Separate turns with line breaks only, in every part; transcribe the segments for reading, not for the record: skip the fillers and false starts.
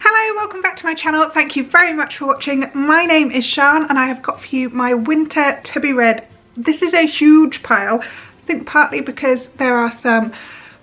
Hello, welcome back to my channel. Thank you very much for watching. My name is Sian and I have got for you my winter to be read. This is a huge pile, I think partly because there are some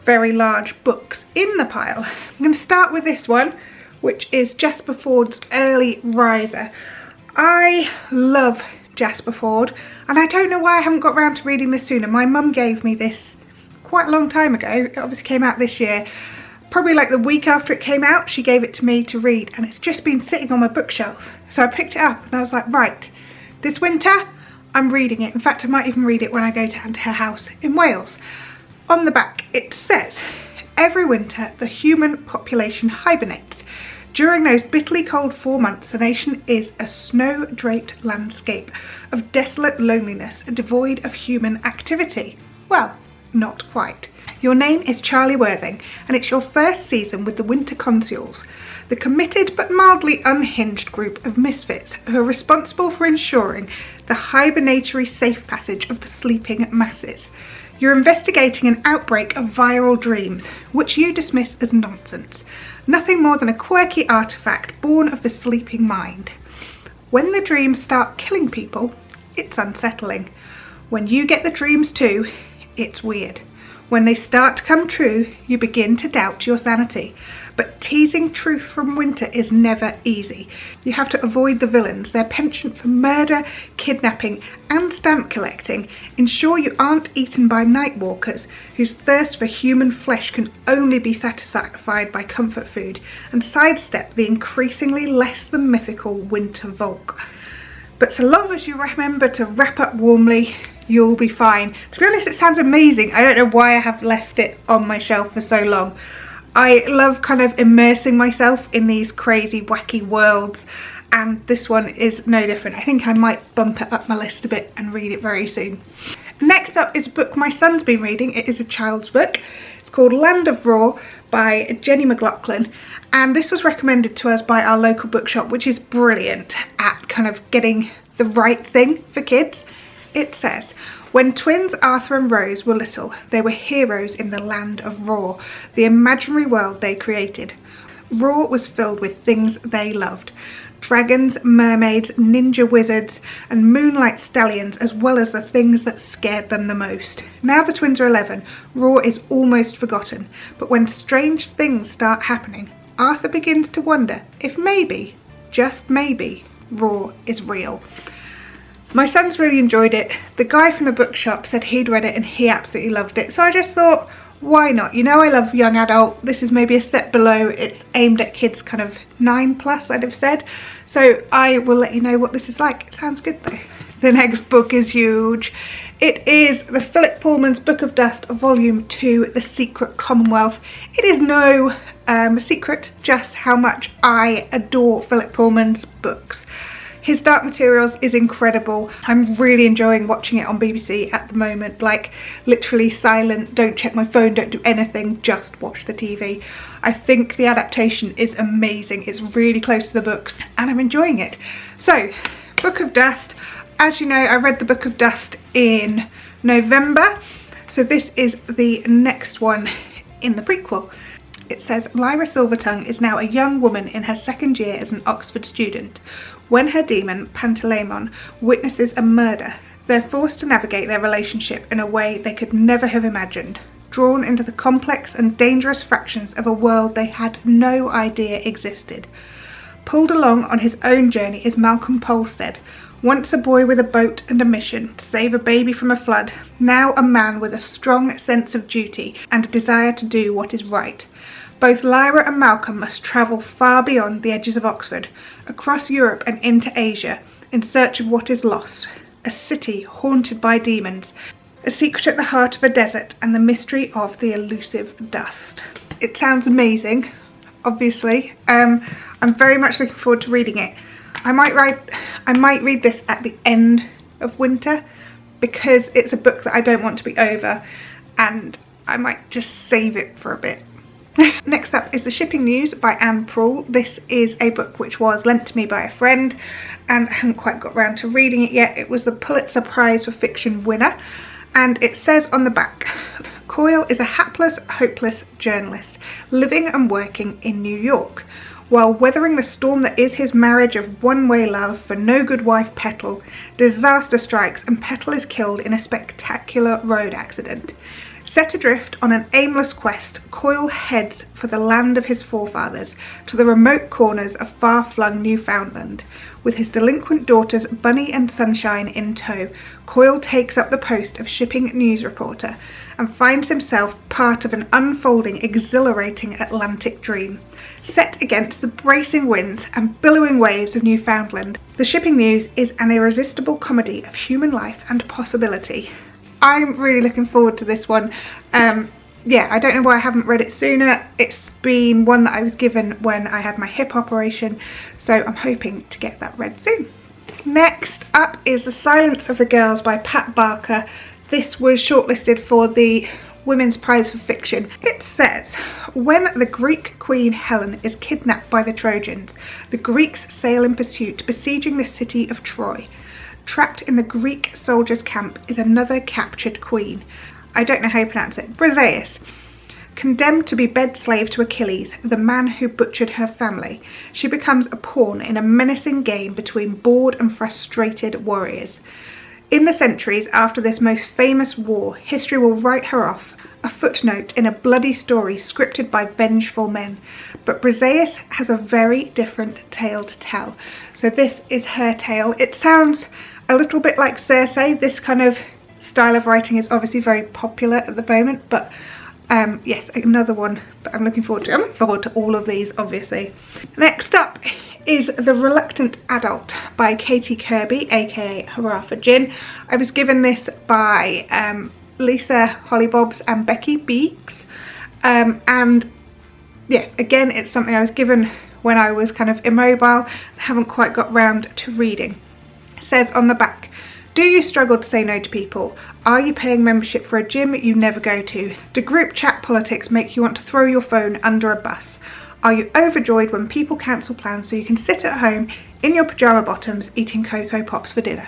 very large books in the pile. I'm going to start with this one, which is Jasper Fford's Early Riser. I love Jasper Fford and I don't know why I haven't got around to reading this sooner. My mum gave me this quite a long time ago. It obviously came out this year. Probably like the week after it came out, she gave it to me to read and it's just been sitting on my bookshelf. So I picked it up and I was like, right, this winter I'm reading it. In fact, I might even read it when I go down to her house in Wales. On the back it says, every winter the human population hibernates. During those bitterly cold 4 months, the nation is a snow-draped landscape of desolate loneliness, devoid of human activity. Well, not quite. Your name is Charlie Worthing and it's your first season with the Winter Consuls, the committed but mildly unhinged group of misfits who are responsible for ensuring the hibernatory safe passage of the sleeping masses. You're investigating an outbreak of viral dreams, which you dismiss as nonsense. Nothing more than a quirky artifact born of the sleeping mind. When the dreams start killing people, it's unsettling. When you get the dreams too, it's weird. When they start to come true, you begin to doubt your sanity. But teasing truth from winter is never easy. You have to avoid the villains, their penchant for murder, kidnapping and stamp collecting. Ensure you aren't eaten by night walkers whose thirst for human flesh can only be satisfied by comfort food, and sidestep the increasingly less than mythical winter Volk. But so long as you remember to wrap up warmly, you'll be fine. To be honest, it sounds amazing. I don't know why I have left it on my shelf for so long. I love kind of immersing myself in these crazy, wacky worlds, and this one is no different. I think I might bump it up my list a bit and read it very soon. Next up is a book my son's been reading. It is a child's book. It's called Land of Roar by Jenny McLaughlin, and this was recommended to us by our local bookshop, which is brilliant at kind of getting the right thing for kids. It says, when twins Arthur and Rose were little, they were heroes in the land of Roar, the imaginary world they created. Roar was filled with things they loved. Dragons, mermaids, ninja wizards and moonlight stallions, as well as the things that scared them the most. Now the twins are 11, Roar is almost forgotten, but when strange things start happening, Arthur begins to wonder if maybe, just maybe, Roar is real. My son's really enjoyed it. The guy from the bookshop said he'd read it and he absolutely loved it. So I just thought, why not? You know, I love young adult. This is maybe a step below. It's aimed at kids kind of 9+, I'd have said. So I will let you know what this is like. It sounds good though. The next book is huge. It is the Philip Pullman's Book of Dust, Volume 2, The Secret Commonwealth. It is no secret just how much I adore Philip Pullman's books. His Dark Materials is incredible. I'm really enjoying watching it on BBC at the moment, like literally silent, don't check my phone, don't do anything, just watch the TV. I think the adaptation is amazing. It's really close to the books and I'm enjoying it. So, Book of Dust. As you know, I read the Book of Dust in November, so this is the next one in the prequel. It says, Lyra Silvertongue is now a young woman in her second year as an Oxford student. When her demon, Pantalaimon, witnesses a murder, they're forced to navigate their relationship in a way they could never have imagined, drawn into the complex and dangerous fractions of a world they had no idea existed. Pulled along on his own journey is Malcolm Polstead, once a boy with a boat and a mission to save a baby from a flood, now a man with a strong sense of duty and a desire to do what is right. Both Lyra and Malcolm must travel far beyond the edges of Oxford, across Europe and into Asia, in search of what is lost. A city haunted by demons, a secret at the heart of a desert, and the mystery of the elusive dust. It sounds amazing, obviously. I'm very much looking forward to reading it. I might read this at the end of winter because it's a book that I don't want to be over, and I might just save it for a bit. Next up is The Shipping News by Anne Proulx. This is a book which was lent to me by a friend and I haven't quite got around to reading it yet. It was the Pulitzer Prize for Fiction winner and it says on the back, Coyle is a hapless, hopeless journalist living and working in New York. While weathering the storm that is his marriage of one-way love for no-good wife Petal, disaster strikes and Petal is killed in a spectacular road accident. Set adrift on an aimless quest, Coil heads for the land of his forefathers, to the remote corners of far-flung Newfoundland. With his delinquent daughters Bunny and Sunshine in tow, Coil takes up the post of shipping news reporter and finds himself part of an unfolding, exhilarating Atlantic dream. Set against the bracing winds and billowing waves of Newfoundland, the Shipping News is an irresistible comedy of human life and possibility. I'm really looking forward to this one. Yeah, I don't know why I haven't read it sooner. It's been one that I was given when I had my hip operation, so I'm hoping to get that read soon. Next up is The Silence of the Girls by Pat Barker. This was shortlisted for the Women's Prize for Fiction. It says, when the Greek queen Helen is kidnapped by the Trojans, the Greeks sail in pursuit, besieging the city of Troy. Trapped in the Greek soldiers' camp is another captured queen. I don't know how you pronounce it. Briseis. Condemned to be bed slave to Achilles, the man who butchered her family, she becomes a pawn in a menacing game between bored and frustrated warriors. In the centuries after this most famous war, history will write her off, a footnote in a bloody story scripted by vengeful men. But Briseis has a very different tale to tell. So this is her tale. It sounds a little bit like Circe. This kind of style of writing is obviously very popular at the moment, but yes, another one that I'm looking forward to. I'm looking forward to all of these, obviously. Next up is The Reluctant Adult by Katie Kirby, aka Hurrah for Gin. I was given this by Lisa Hollybobs and Becky Beeks, and yeah, again, it's something I was given when I was kind of immobile and haven't quite got round to reading. It says on the back, do you struggle to say no to people? Are you paying membership for a gym you never go to? Do group chat politics make you want to throw your phone under a bus? Are you overjoyed when people cancel plans so you can sit at home in your pyjama bottoms eating Cocoa Pops for dinner?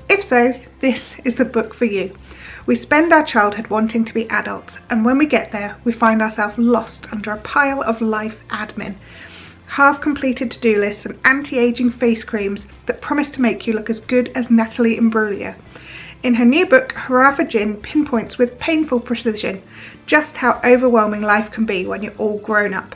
If so, this is the book for you. We spend our childhood wanting to be adults, and when we get there, we find ourselves lost under a pile of life admin. Half-completed to-do lists and anti-aging face creams that promise to make you look as good as Natalie Imbruglia. In her new book, Hurrah for Gin pinpoints with painful precision just how overwhelming life can be when you're all grown up.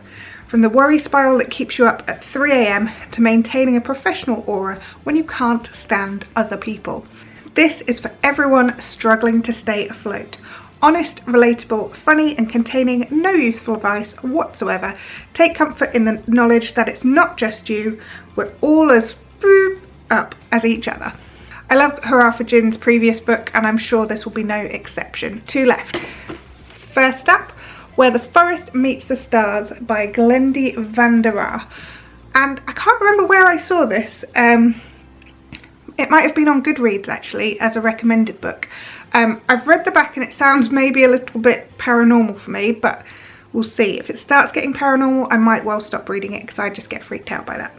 From the worry spiral that keeps you up at 3 AM to maintaining a professional aura when you can't stand other people. This is for everyone struggling to stay afloat. Honest, relatable, funny, and containing no useful advice whatsoever. Take comfort in the knowledge that it's not just you, we're all as up as each other. I love Hurrah for Gin's previous book, and I'm sure this will be no exception. Two left. First up, Where the Forest Meets the Stars by Glendy van der Aa. And I can't remember where I saw this. It might have been on Goodreads actually as a recommended book. I've read the back and it sounds maybe a little bit paranormal for me, but we'll see. If it starts getting paranormal, I might well stop reading it because I just get freaked out by that.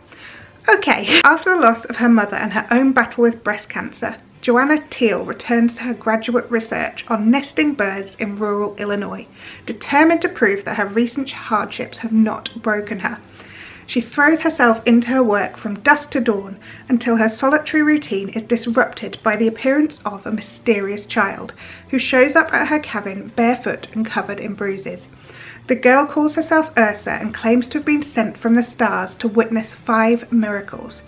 Okay, after the loss of her mother and her own battle with breast cancer, Joanna Teal returns to her graduate research on nesting birds in rural Illinois, determined to prove that her recent hardships have not broken her. She throws herself into her work from dusk to dawn until her solitary routine is disrupted by the appearance of a mysterious child who shows up at her cabin barefoot and covered in bruises. The girl calls herself Ursa and claims to have been sent from the stars to witness 5 miracles.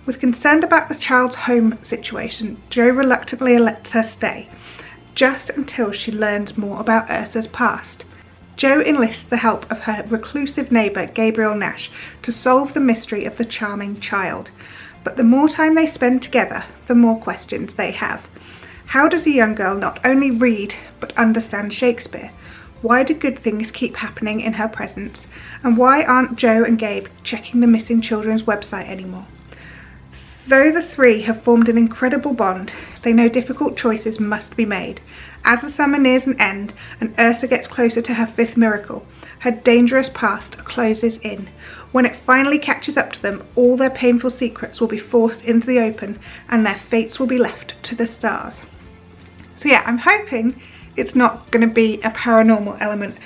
With concern about the child's home situation, Jo reluctantly lets her stay, just until she learns more about Ursa's past. Jo enlists the help of her reclusive neighbour Gabriel Nash to solve the mystery of the charming child. But the more time they spend together, the more questions they have. How does a young girl not only read but understand Shakespeare? Why do good things keep happening in her presence? And why aren't Jo and Gabe checking the missing children's website anymore? Though the three have formed an incredible bond, they know difficult choices must be made. As the summer nears an end and Ursa gets closer to her 5th miracle, her dangerous past closes in. When it finally catches up to them, all their painful secrets will be forced into the open and their fates will be left to the stars. So yeah, I'm hoping it's not going to be a paranormal element.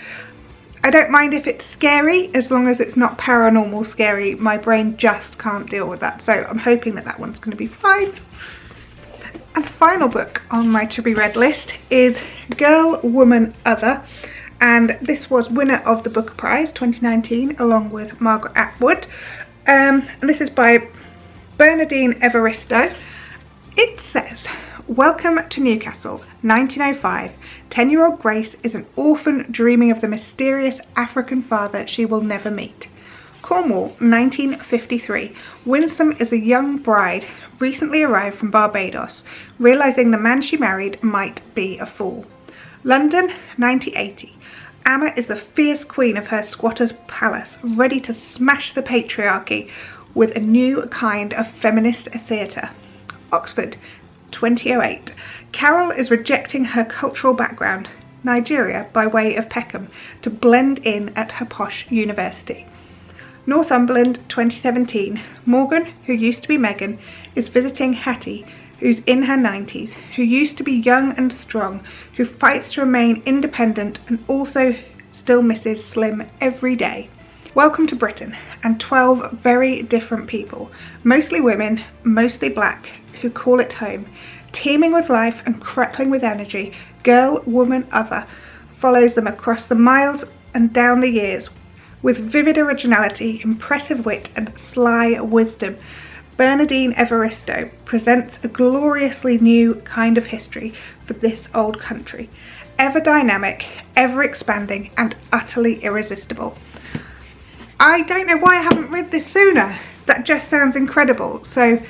I don't mind if it's scary, as long as it's not paranormal scary. My brain just can't deal with that, so I'm hoping that that one's going to be fine. And the final book on my to be read list is Girl, Woman, Other, and this was winner of the Booker Prize 2019 along with Margaret Atwood. And this is by Bernardine Evaristo. It says, welcome to Newcastle, 1905. 10-year-old Grace is an orphan dreaming of the mysterious African father she will never meet. Cornwall, 1953. Winsome is a young bride recently arrived from Barbados, realising the man she married might be a fool. London, 1980. Amma is the fierce queen of her squatter's palace, ready to smash the patriarchy with a new kind of feminist theatre. Oxford, 2008. Carol is rejecting her cultural background, Nigeria by way of Peckham, to blend in at her posh university. Northumberland, 2017. Morgan, who used to be Megan, is visiting Hattie, who's in her 90s, who used to be young and strong, who fights to remain independent and also still misses Slim every day. Welcome to Britain, and 12 very different people, mostly women, mostly black, who call it home. Teeming with life and crackling with energy, Girl, Woman, Other follows them across the miles and down the years. With vivid originality, impressive wit and sly wisdom, Bernardine Evaristo presents a gloriously new kind of history for this old country. Ever dynamic, ever expanding, and utterly irresistible. I don't know why I haven't read this sooner. That just sounds incredible. So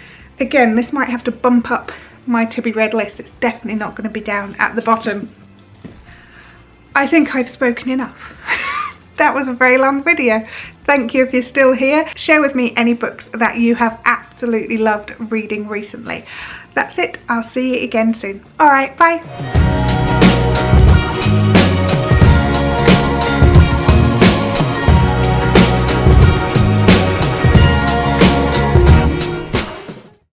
again, this might have to bump up my to be read list. It's definitely not going to be down at the bottom. I think I've spoken enough. That was a very long video. Thank you if you're still here. Share with me any books that you have absolutely loved reading recently. That's it. I'll see you again soon. Alright, bye.